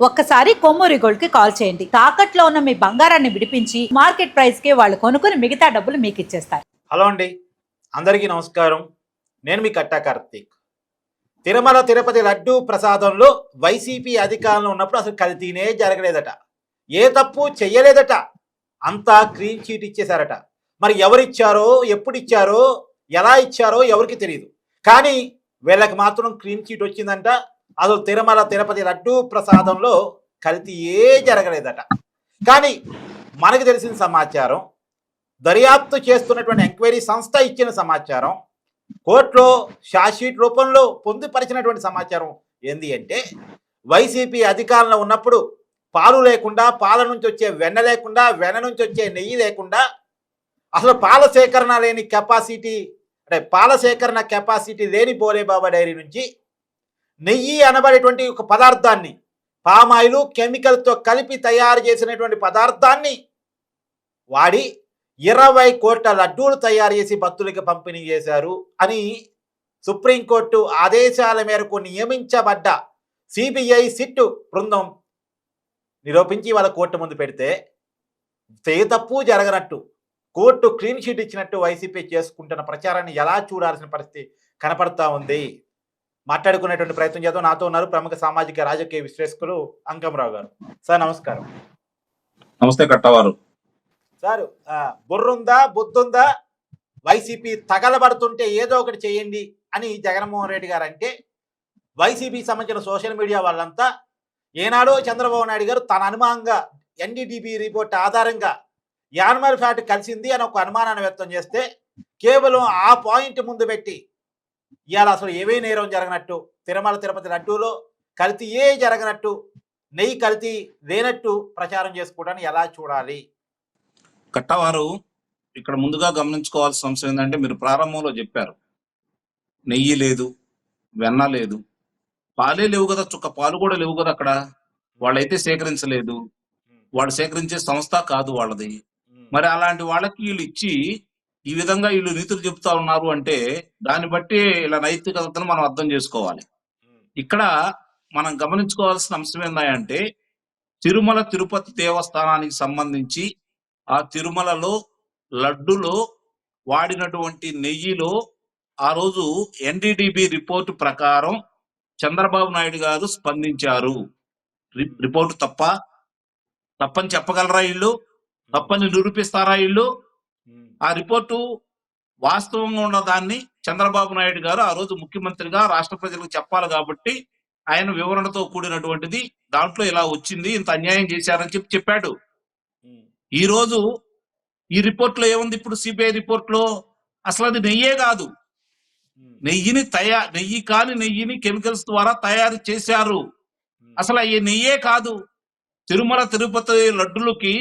ఒక్కసారి కొమ్మూరి గోల్డ్ కి కాల్ చేయండి. తాకట్లో ఉన్న మీ బంగారాన్ని విడిపించి మార్కెట్ ప్రైస్ కి వాళ్ళు కొనుక్కుని మిగతా డబ్బులు మీకు ఇచ్చేస్తారు. హలో అండి, అందరికీ నమస్కారం. నేను మీ కట్టా కార్తీక్. తిరుమల తిరుపతి లడ్డూ ప్రసాదంలో వైసీపీ అధికారంలో ఉన్నప్పుడు అసలు కల్తీనే జరగలేదట, ఏ తప్పు చెయ్యలేదట, అంతా క్లీన్ చీట్ ఇచ్చేశారట. మరి ఎవరిచ్చారో, ఎప్పుడు ఇచ్చారో, ఎలా ఇచ్చారో ఎవరికి తెలియదు. కానీ వీళ్ళకి మాత్రం క్లీన్ చీట్ వచ్చిందంట. అసలు తిరుమల తిరుపతి లడ్డూ ప్రసాదంలో కల్తీ జరగలేదట. కానీ మనకు తెలిసిన సమాచారం, దర్యాప్తు చేస్తున్నటువంటి ఎంక్వైరీ సంస్థ ఇచ్చిన సమాచారం, కోర్టులో షార్ట్షీట్ రూపంలో పొందుపరిచినటువంటి సమాచారం ఏంది అంటే, వైసీపీ అధికారంలో ఉన్నప్పుడు పాలు లేకుండా, పాల నుంచి వచ్చే వెన్న లేకుండా, వెన్న నుంచి వచ్చే నెయ్యి లేకుండా, అసలు పాల సేకరణ లేని కెపాసిటీ, అంటే పాల సేకరణ కెపాసిటీ లేని బోలేబాబా డైరీ నుంచి నెయ్యి అనబడేటువంటి ఒక పదార్థాన్ని, పామాయిలు కెమికల్తో కలిపి తయారు చేసినటువంటి పదార్థాన్ని వాడి 20 కోట్ల లడ్డూలు తయారు చేసి భక్తులకి పంపిణీ చేశారు అని సుప్రీంకోర్టు ఆదేశాల మేరకు నియమించబడ్డ సిబిఐ సిట్ బృందం నిరూపించి వాళ్ళ కోర్టు ముందు పెడితే, ఏ తప్పు జరగనట్టు కోర్టు క్లీన్ షీట్ ఇచ్చినట్టు వైసీపీ చేసుకుంటున్న ప్రచారాన్ని ఎలా చూడాల్సిన పరిస్థితి కనపడతా ఉంది. మాట్లాడుకునేటువంటి ప్రయత్నం చేద్దాం. నాతో ఉన్నారు ప్రముఖ సామాజిక రాజకీయ విశ్లేషకులు అంకమరావు గారు. సార్ నమస్కారం. నమస్తే కట్టవారు. సార్, బుర్రుందా, బుద్ధుందా? వైసీపీ తగలబడుతుంటే ఏదో ఒకటి చేయండి అని జగన్మోహన్ రెడ్డి గారు అంటే, వైసీపీకి సంబంధించిన సోషల్ మీడియా వాళ్ళంతా ఏనాడో చంద్రబాబు నాయుడు గారు తన అనుమానంగా ఎన్డీటీవీ రిపోర్ట్ ఆధారంగా యానిమల్ ఫ్యాట్ కలిసింది అని ఒక అనుమానాన్ని వ్యక్తం చేస్తే, కేవలం ఆ పాయింట్ ముందు పెట్టి ఇవాళ అసలు ఏవే నేరం జరగనట్టు, తిరుమల తిరుపతి లడ్డూలో కల్తీ జరగనట్టు, నెయ్యి కల్తీ లేనట్టు ప్రచారం చేసుకోవడాన్ని ఎలా చూడాలి? కట్టవారు, ఇక్కడ ముందుగా గమనించుకోవాల్సిన అంశం ఏంటంటే, మీరు ప్రారంభంలో చెప్పారు నెయ్యి లేదు, వెన్న లేదు, పాలే లేవు కదా, చుక్క పాలు కూడా లేవు కదా. అక్కడ వాళ్ళైతే సేకరించలేదు, వాళ్ళు సేకరించే సంస్థ కాదు వాళ్ళది. మరి అలాంటి వాళ్ళకి వీళ్ళు ఇచ్చి ఈ విధంగా వీళ్ళు నీతులు చెప్తా ఉన్నారు అంటే, దాన్ని బట్టి ఇలా నైతికతను మనం అర్థం చేసుకోవాలి. ఇక్కడ మనం గమనించుకోవాల్సిన అంశం ఏంటంటే, తిరుమల తిరుపతి దేవస్థానానికి సంబంధించి ఆ తిరుమలలో లడ్డులో వాడినటువంటి నెయ్యిలో ఆ రోజు ఎన్డీటీబీ రిపోర్టు ప్రకారం చంద్రబాబు నాయుడు గారు స్పందించారు. రిపోర్టు తప్పని చెప్పగలరా వీళ్ళు? తప్పని నిరూపిస్తారా వీళ్ళు? ఆ రిపోర్టు వాస్తవంగా ఉన్న దాన్ని చంద్రబాబు నాయుడు గారు ఆ రోజు ముఖ్యమంత్రిగా రాష్ట్ర ప్రజలకు చెప్పాలి కాబట్టి ఆయన వివరణతో కూడినటువంటిది దాంట్లో ఇలా వచ్చింది, ఇంత అన్యాయం చేశారని చెప్పాడు. ఈ రోజు ఈ రిపోర్ట్ లో ఏముంది? ఇప్పుడు సిబిఐ రిపోర్ట్ లో అసలు అది నెయ్యే కాదు, నెయ్యి కాని నెయ్యిని కెమికల్స్ ద్వారా తయారు చేశారు. అసలు అయ్యే నెయ్యే కాదు. తిరుమల తిరుపతి లడ్డులకి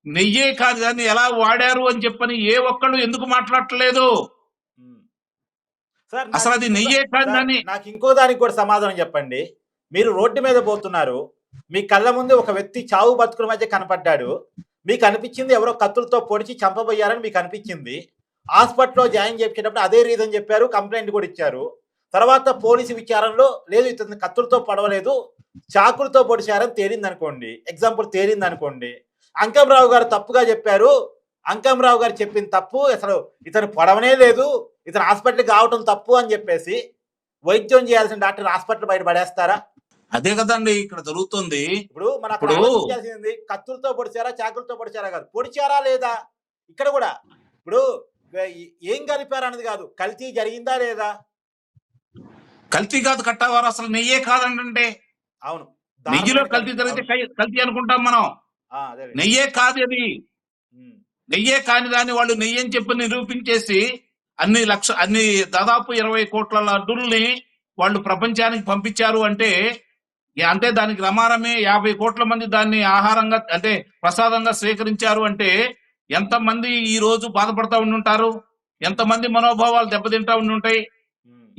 నెయ్యే కాదు దాన్ని ఎలా వాడారు అని చెప్పని ఏ ఒక్కళ్ళు ఎందుకు మాట్లాడట్లేదు? అసలు అది నెయ్యే కాదు. దాన్ని నాకు ఇంకో దానికి కూడా సమాధానం చెప్పండి. మీరు రోడ్డు మీద పోతున్నారు, మీ కళ్ళ ముందు ఒక వ్యక్తి చావు బతుకుల మధ్య కనపడ్డాడు, మీకు అనిపించింది ఎవరో కత్తులతో పొడిచి చంపబోయారని మీకు అనిపించింది. హాస్పిటల్లో జాయిన్ చేయించేటప్పుడు అదే రీజన్ చెప్పారు, కంప్లైంట్ కూడా ఇచ్చారు. తర్వాత పోలీసు విచారణలో లేదు, ఇతను కత్తులతో పడవలేదు, చాకులతో పొడిచారని తేలింది అనుకోండి, ఎగ్జాంపుల్ తేలింది అనుకోండి. అంకమరావు గారు తప్పుగా చెప్పారు, అంకమరావు గారు చెప్పిన తప్పు, అసలు ఇతను పడవనే లేదు, ఇతను హాస్పిటల్కి రావటం తప్పు అని చెప్పేసి వైద్యం చేయాల్సిన డాక్టర్ హాస్పిటల్ బయట పడేస్తారా? అదే కదండి ఇక్కడ జరుగుతుంది. ఇప్పుడు మనం చేయాల్సింది కత్తులతో పొడిచారా, చాకులతో పొడిచారా కాదు, పొడిచారా లేదా. ఇక్కడ కూడా ఇప్పుడు ఏం కలిపారా అనేది కాదు, కల్తీ జరిగిందా లేదా. కల్తీ కాదు కట్టవారు, అసలు నెయ్యే కాదంటే. అవును, నెయ్యిలో కల్తీ జరిగితే కల్తీ అనుకుంటాం మనం. నెయ్యే కాదు అది. నెయ్యే కాని దాన్ని వాళ్ళు నెయ్యి అని చెప్పి నిరూపించేసి అన్ని దాదాపు 20 కోట్ల లడ్డూల్ని వాళ్ళు ప్రపంచానికి పంపించారు అంటే దానికి రమారమే 50 కోట్ల మంది దాన్ని ఆహారంగా అంటే ప్రసాదంగా స్వీకరించారు అంటే ఎంతమంది ఈ రోజు బాధపడతా ఉండుంటారు, ఎంతమంది మనోభావాలు దెబ్బతింటా ఉండుంటాయి.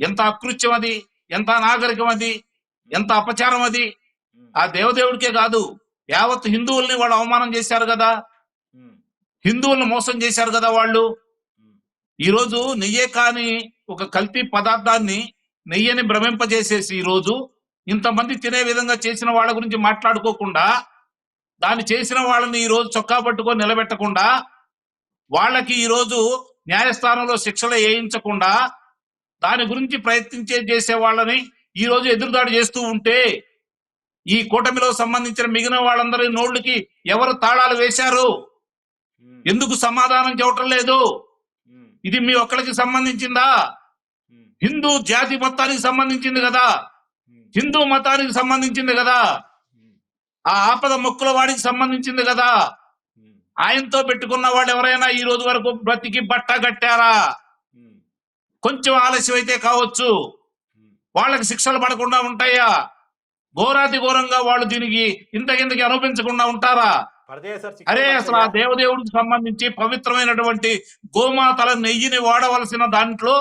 ఎంత అకృత్యం అది, ఎంత అనాగరికం అది, ఎంత అపచారం అది. ఆ దేవదేవుడికే కాదు, యావత్ హిందువుల్ని వాళ్ళు అవమానం చేశారు కదా, హిందువుల్ని మోసం చేశారు కదా వాళ్ళు. ఈ రోజు నెయ్యే కాని ఒక కల్తీ పదార్థాన్ని నెయ్యని భ్రమింపజేసేసి ఈ రోజు ఇంతమంది తినే విధంగా చేసిన వాళ్ళ గురించి మాట్లాడుకోకుండా, దాన్ని చేసిన వాళ్ళని ఈ రోజు చొక్కా పట్టుకొని నిలబెట్టకుండా, వాళ్ళకి ఈ రోజు న్యాయస్థానంలో శిక్షలు వేయించకుండా, దాని గురించి చేసే వాళ్ళని ఈ రోజు ఎదురుదాడి చేస్తూ ఉంటే, ఈ కూటమిలో సంబంధించిన మిగిలిన వాళ్ళందరి నోళ్ళకి ఎవరు తాళాలు వేశారు? ఎందుకు సమాధానం చెప్పటం లేదు? ఇది మీ ఒక్కరికి సంబంధించిందా? హిందూ జాతి మొత్తానికి సంబంధించింది కదా, హిందూ మతానికి సంబంధించింది కదా, ఆ ఆపద మొక్కుల వాడికి సంబంధించింది కదా. ఆయనతో పెట్టుకున్న వాళ్ళు ఎవరైనా ఈ రోజు వరకు బ్రతికి బట్ట కట్టారా? కొంచెం ఆలస్యం అయితే కావచ్చు, వాళ్ళకి శిక్షలు పడకుండా ఉంటాయా? ఘోరాతి ఘోరంగా వాళ్ళు దీనికి ఇంతకింతకి అనుభవించకుండా ఉంటారా? అరే అసలు ఆ దేవదేవుడికి సంబంధించి పవిత్రమైనటువంటి గోమాతల నెయ్యిని వాడవలసిన దాంట్లో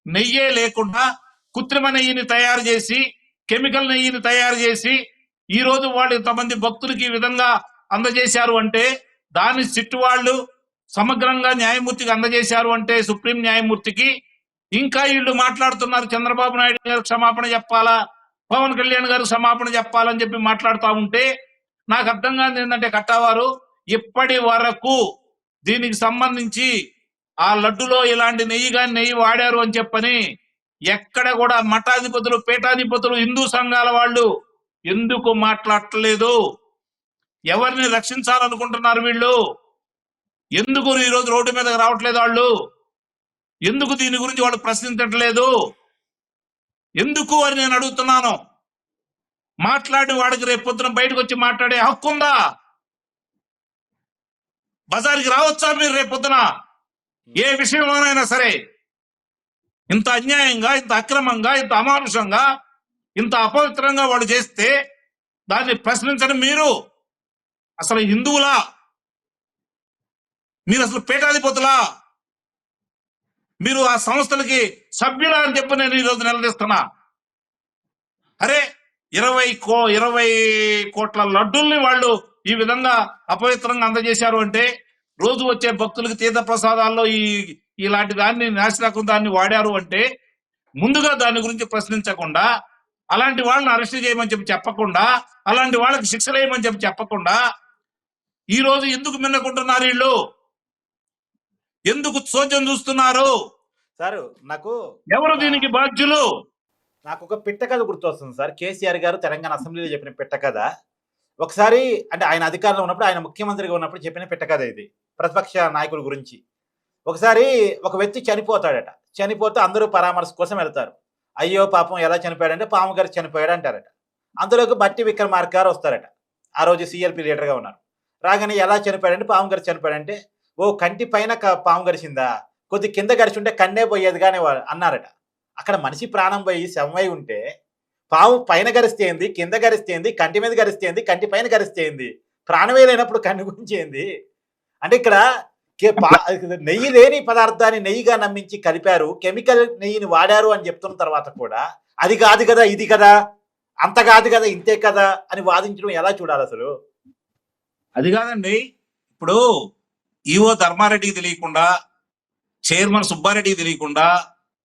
నెయ్యే లేకుండా కృత్రిమ నెయ్యిని తయారు చేసి, కెమికల్ నెయ్యిని తయారు చేసి ఈ రోజు వాళ్ళు ఇంతమంది భక్తులకి ఈ విధంగా అందజేశారు అంటే, దాన్ని సిట్టు వాళ్ళు సమగ్రంగా న్యాయమూర్తికి అందజేశారు అంటే, సుప్రీం న్యాయమూర్తికి, ఇంకా వీళ్ళు మాట్లాడుతున్నారు చంద్రబాబు నాయుడు గారు క్షమాపణ చెప్పాలా, పవన్ కళ్యాణ్ గారు క్షమాపణ చెప్పాలని చెప్పి మాట్లాడుతూ ఉంటే, నాకు అర్థం కాదు ఏంటంటే కట్టావారు ఇప్పటి వరకు దీనికి సంబంధించి ఆ లడ్డులో ఇలాంటి నెయ్యి వాడారు అని చెప్పని ఎక్కడ కూడా మఠాధిపతులు, పీఠాధిపతులు, హిందూ సంఘాల వాళ్ళు ఎందుకు మాట్లాడట్లేదు? ఎవరిని రక్షించాలనుకుంటున్నారు వీళ్ళు? ఎందుకు ఈ రోజు రోడ్డు మీదకి రావట్లేదు వాళ్ళు? ఎందుకు దీని గురించి వాళ్ళు ప్రశ్నించట్లేదు? ఎందుకు అని నేను అడుగుతున్నాను. మాట్లాడి వాడికి రేపు పొద్దున బయటకు వచ్చి మాట్లాడే హక్కు ఉందా? బజార్కి రావచ్చా మీరు రేపు పొద్దున? ఏ విషయంలోనైనా సరే ఇంత అన్యాయంగా, ఇంత అక్రమంగా, ఇంత అమానుషంగా, ఇంత అపవిత్రంగా వాడు చేస్తే దాన్ని ప్రశ్నించడం మీరు అసలు హిందువులా? మీరు అసలు పీఠాధిపతులా? మీరు ఆ సంస్థలకి సభ్యులా అని చెప్పి నేను ఈరోజు నిలదీస్తున్నా. అరే 20 కోట్ల లడ్డుల్ని వాళ్ళు ఈ విధంగా అపవిత్రంగా అందజేశారు అంటే, రోజు వచ్చే భక్తులకి తీర్థ ప్రసాదాల్లో ఇలాంటి దాన్ని నాశనకం దాన్ని వాడారు అంటే, ముందుగా దాని గురించి ప్రశ్నించకుండా, అలాంటి వాళ్ళని అరెస్ట్ చేయమని చెప్పి చెప్పకుండా, అలాంటి వాళ్ళకి శిక్షలు వేయమని చెప్పి చెప్పకుండా, ఈ రోజు ఎందుకు మిన్నకుంటున్నారు వీళ్ళు? ఎందుకు చోద్యం చూస్తున్నారు? సార్ నాకు ఎవరు దీనికి బాధ్యులు? నాకు ఒక పిట్ట కథ గుర్తొస్తుంది సార్. కేసీఆర్ గారు తెలంగాణ అసెంబ్లీలో చెప్పిన పిట్ట కథ. ఒకసారి అంటే ఆయన అధికారంలో ఉన్నప్పుడు, ఆయన ముఖ్యమంత్రిగా ఉన్నప్పుడు చెప్పిన పిట్ట కథ ఇది, ప్రతిపక్ష నాయకుల గురించి. ఒకసారి ఒక వ్యక్తి చనిపోతాడట. చనిపోతే అందరూ పరామర్శ కోసం వెళ్తారు. అయ్యో పాపం ఎలా చనిపోయాడంటే, పాము గారు చనిపోయాడు అంటారట. అందులోకి బట్టి విక్రమార్క గారు వస్తారట. ఆ రోజు సిఎల్పి లీడర్గా ఉన్నారు. రాగానే ఎలా చనిపోయాడంటే, పాము గారు చనిపోయాడంటే, ఓ కంటి పైన పాము గరిచిందా, కొద్ది కింద గరిచుంటే కన్నే పోయేది కానీ అన్నారట. అక్కడ మనిషి ప్రాణం పోయి శవమై ఉంటే, పాము పైన గరిస్తే ఏంది, కింద గరిస్తే ఏంది, కంటి మీద గరిస్తే ఏంది, కంటి పైన గరిస్తే ఏంది, ప్రాణమే లేనప్పుడు కన్ను గురించి ఏంది అంటే, ఇక్కడ నెయ్యి లేని పదార్థాన్ని నెయ్యిగా నమ్మించి కలిపారు, కెమికల్ నెయ్యిని వాడారు అని చెప్తున్న తర్వాత కూడా, అది కాదు కదా, ఇది కదా, అంత కాదు కదా, ఇంతే కదా అని వాదించడం ఎలా చూడాలి అసలు? అది కాదండి, ఇప్పుడు ఈవో ధర్మారెడ్డికి తెలియకుండా, చైర్మన్ సుబ్బారెడ్డికి తెలియకుండా,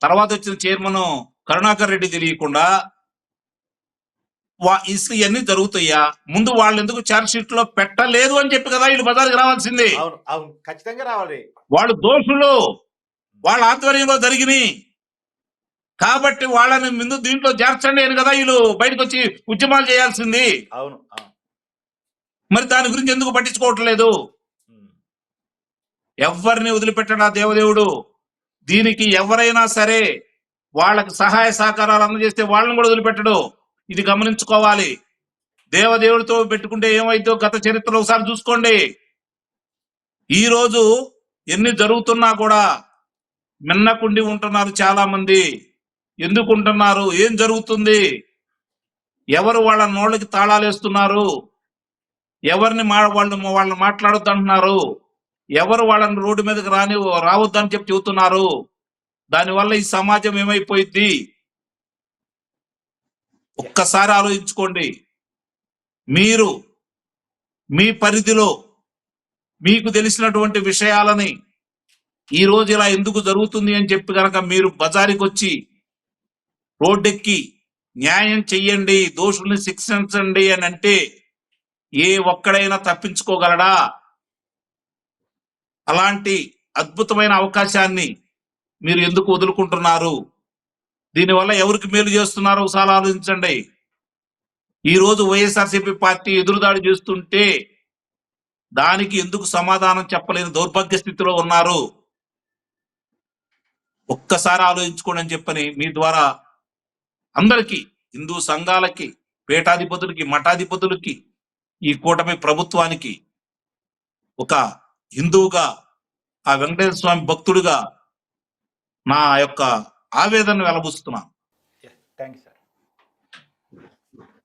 తర్వాత వచ్చిన చైర్మన్ కరుణాకర్ రెడ్డి తెలియకుండా ఇవన్నీ జరుగుతాయా? ముందు వాళ్ళు ఎందుకు ఛార్జ్ షీట్ లో పెట్టలేదు అని చెప్పి కదా వీళ్ళు బజార్కి రావాల్సింది. అవును అవును, ఖచ్చితంగా రావాలి. వాళ్ళు దోషులు, వాళ్ళ ఆధ్వర్యంలో జరిగినాయి కాబట్టి వాళ్ళని ముందు దీంట్లో చేర్చండి అని కదా వీళ్ళు బయటకు వచ్చి ఉద్యమాలు చేయాల్సింది. అవును, మరి దాని గురించి ఎందుకు పట్టించుకోవట్లేదు? ఎవరిని వదిలిపెట్టడా దేవదేవుడు? దీనికి ఎవరైనా సరే వాళ్ళకి సహాయ సహకారాలు అందజేస్తే వాళ్ళని కూడా వదిలిపెట్టడు. ఇది గమనించుకోవాలి. దేవదేవుడితో పెట్టుకుంటే ఏమైందో గత చరిత్రలో ఒకసారి చూసుకోండి. ఈ రోజు ఎన్ని జరుగుతున్నా కూడా మిన్నకుండి ఉంటున్నారు చాలా మంది. ఎందుకు ఉంటున్నారు? ఏం జరుగుతుంది? ఎవరు వాళ్ళ నోళ్ళకి తాళాలు వేస్తున్నారు? ఎవరిని వాళ్ళని మాట్లాడొద్దు అంటున్నారు? ఎవరు వాళ్ళని రోడ్డు మీదకి రావద్దని చెప్పి చెబుతున్నారు? దానివల్ల ఈ సమాజం ఏమైపోయింది? ఒక్కసారి ఆలోచించుకోండి. మీరు మీ పరిధిలో మీకు తెలిసినటువంటి విషయాలని ఈ రోజు ఇలా ఎందుకు జరుగుతుంది అని చెప్పి కనుక మీరు బజారుకి వచ్చి రోడ్డెక్కి న్యాయం చెయ్యండి, దోషుల్ని శిక్షించండి అని అంటే ఏ ఒక్కడైనా తప్పించుకోగలడా? అలాంటి అద్భుతమైన అవకాశాన్ని మీరు ఎందుకు వదులుకుంటున్నారు? దీనివల్ల ఎవరికి మేలు చేస్తున్నారో ఒకసారి ఆలోచించండి. ఈ రోజు వైఎస్ఆర్సీపీ పార్టీ ఎదురుదాడి చేస్తుంటే దానికి ఎందుకు సమాధానం చెప్పలేని దౌర్భాగ్య స్థితిలో ఉన్నారు? ఒక్కసారి ఆలోచించుకోండి అని చెప్పని మీ ద్వారా అందరికీ, హిందూ సంఘాలకి, పీఠాధిపతులకి, మఠాధిపతులకి, ఈ కూటమి ప్రభుత్వానికి ఒక హిందువుగా, ఆ వెంకటేశ్వర స్వామి భక్తుడిగా నా యొక్క ఆవేదన వెలబుస్తున్నాను. Thank you sir.